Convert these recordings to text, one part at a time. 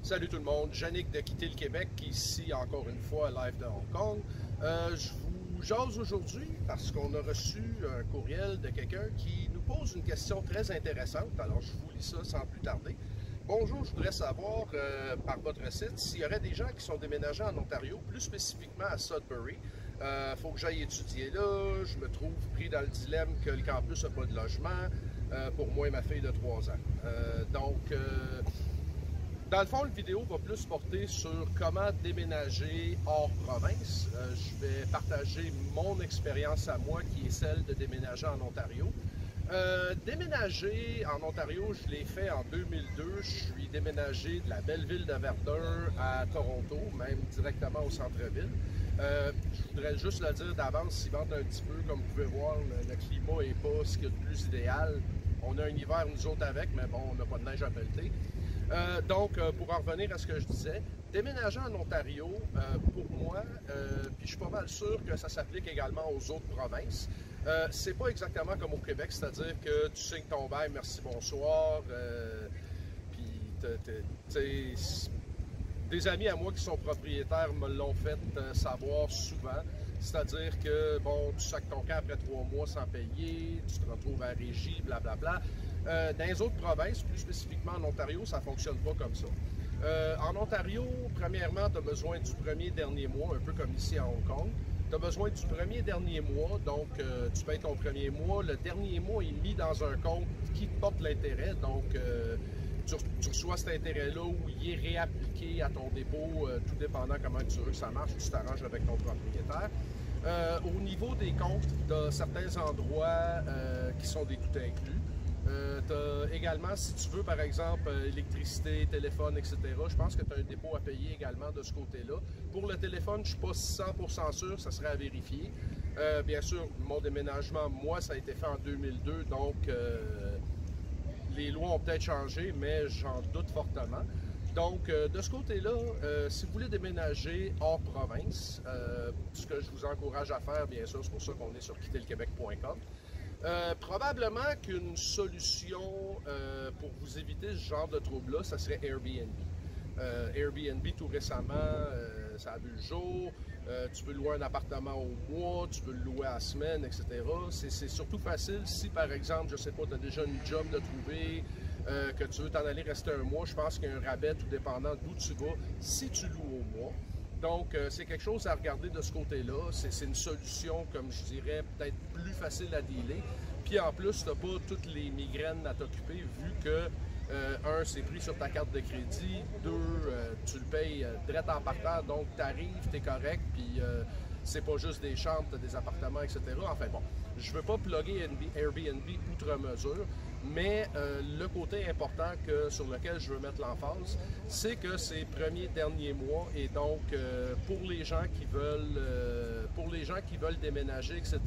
Salut tout le monde, Yannick de Quitter le Québec, ici encore une fois live de Hong Kong. Je vous jase aujourd'hui parce qu'on a reçu un courriel de quelqu'un qui nous pose une question très intéressante. Alors je vous lis ça sans plus tarder. Bonjour, je voudrais savoir par votre site s'il y aurait des gens qui sont déménagés en Ontario, plus spécifiquement à Sudbury. Faut que j'aille étudier là, je me trouve pris dans le dilemme que le campus n'a pas de logement pour moi et ma fille de 3 ans. Dans le fond, la vidéo va plus porter sur comment déménager hors province. Je vais partager mon expérience à moi, qui est celle de déménager en Ontario. Déménager en Ontario, je l'ai fait en 2002. Je suis déménagé de la belle ville de Verdun à Toronto, même directement au centre-ville. Je voudrais juste le dire d'avance, s'il vente un petit peu, comme vous pouvez voir, le climat n'est pas ce qu'il y a de plus idéal. On a un hiver, nous autres, avec, mais bon, on n'a pas de neige à pelleter. Pour en revenir à ce que je disais, déménager en Ontario, pour moi, puis je suis pas mal sûr que ça s'applique également aux autres provinces, c'est pas exactement comme au Québec, c'est-à-dire que tu signes ton bail, merci, bonsoir, puis des amis à moi qui sont propriétaires me l'ont fait savoir souvent. C'est-à-dire que, bon, tu sacs ton camp après 3 mois sans payer, tu te retrouves à régie, blablabla. Dans les autres provinces, plus spécifiquement en Ontario, ça ne fonctionne pas comme ça. En Ontario, premièrement, tu as besoin du premier dernier mois, un peu comme ici à Hong Kong. Tu as besoin du premier dernier mois, donc tu payes ton premier mois. Le dernier mois est mis dans un compte qui te porte l'intérêt, donc tu reçois cet intérêt-là où il est réappliqué à ton dépôt, tout dépendant comment tu veux que ça marche, tu t'arranges avec ton propriétaire. Au niveau des comptes, tu as certains endroits qui sont des tout inclus. Tu as également, si tu veux, par exemple, électricité, téléphone, etc., je pense que tu as un dépôt à payer également de ce côté-là. Pour le téléphone, je ne suis pas 100% sûr, ça serait à vérifier. Bien sûr, mon déménagement, moi, ça a été fait en 2002, donc les lois ont peut-être changé, mais j'en doute fortement. Donc, de ce côté-là, si vous voulez déménager hors province, ce que je vous encourage à faire, bien sûr, c'est pour ça qu'on est sur quitterlequebec.com. Probablement qu'une solution pour vous éviter ce genre de trouble-là, ça serait Airbnb. Airbnb, tout récemment, ça a vu le jour. Tu peux louer un appartement au mois, tu peux le louer à la semaine, etc. C'est surtout facile si, par exemple, je sais pas, tu as déjà une job de trouver, que tu veux t'en aller rester un mois. Je pense qu'il y a un rabais, tout dépendant d'où tu vas, si tu loues au mois. Donc, c'est quelque chose à regarder de ce côté-là. C'est une solution, comme je dirais, peut-être plus facile à dealer. Puis en plus, tu n'as pas toutes les migraines à t'occuper, vu que, un, c'est pris sur ta carte de crédit. Deux, tu le payes direct en partant. Donc, tu arrives, tu es correct. Puis, c'est pas juste des chambres, tu as des appartements, etc. Enfin bon, je veux pas plugger Airbnb outre mesure, mais le côté important sur lequel je veux mettre l'emphase, c'est que c'est premier dernier mois et donc pour les gens qui veulent déménager, etc.,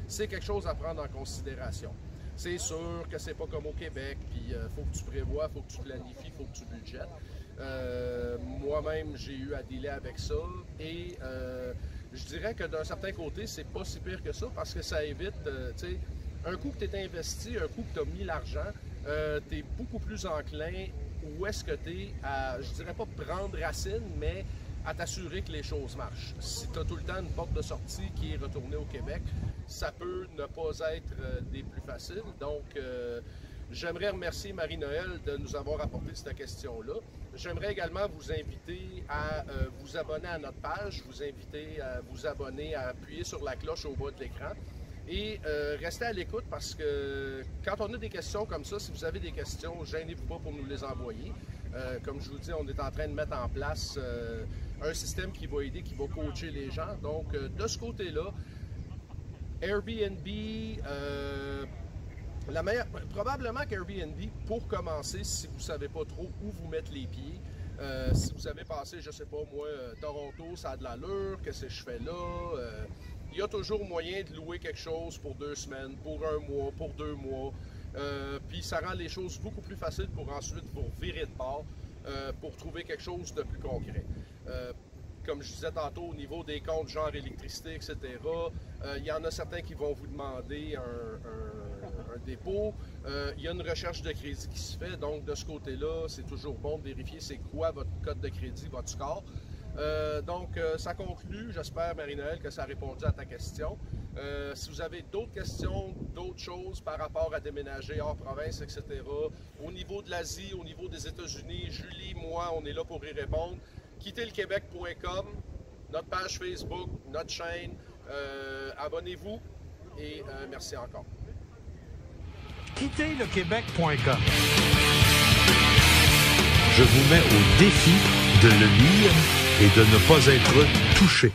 c'est quelque chose à prendre en considération. C'est sûr que c'est pas comme au Québec, puis faut que tu prévois, faut que tu planifies, faut que tu budgètes. Moi-même, j'ai eu à dealer avec ça et je dirais que d'un certain côté, c'est pas si pire que ça parce que ça évite, tu sais, un coup que tu es investi, un coup que tu as mis l'argent, tu es beaucoup plus enclin où est-ce que tu es à, je dirais pas prendre racine, mais à t'assurer que les choses marchent. Si tu as tout le temps une porte de sortie qui est retournée au Québec, ça peut ne pas être des plus faciles. Donc, j'aimerais remercier Marie-Noël de nous avoir apporté cette question-là. J'aimerais également vous inviter à vous abonner à notre page, vous inviter à vous abonner, à appuyer sur la cloche au bas de l'écran et restez à l'écoute parce que quand on a des questions comme ça, si vous avez des questions, gênez-vous pas pour nous les envoyer. Comme je vous dis, on est en train de mettre en place un système qui va aider, qui va coacher les gens. Donc, de ce côté-là, Airbnb, probablement qu'Airbnb, pour commencer, si vous ne savez pas trop où vous mettre les pieds, si vous avez passé, je sais pas moi, Toronto, ça a de l'allure, qu'est-ce que je fais là? Il y a toujours moyen de louer quelque chose pour 2 semaines, pour 1 mois, pour 2 mois. Puis ça rend les choses beaucoup plus faciles pour ensuite vous virer de bord, pour trouver quelque chose de plus concret. Comme je disais tantôt, au niveau des comptes genre électricité, etc., il y en a certains qui vont vous demander un dépôt. Il y a une recherche de crédit qui se fait, donc de ce côté-là, c'est toujours bon de vérifier c'est quoi votre code de crédit, votre score. Ça conclut. J'espère, Marie-Noël, que ça a répondu à ta question. Si vous avez d'autres questions, d'autres choses par rapport à déménager hors province, etc., au niveau de l'Asie, au niveau des États-Unis, Julie, moi, on est là pour y répondre. Quittezlequebec.com, notre page Facebook, notre chaîne. Abonnez-vous et merci encore. Quittezlequebec.com. Je vous mets au défi de le lire et de ne pas être touché.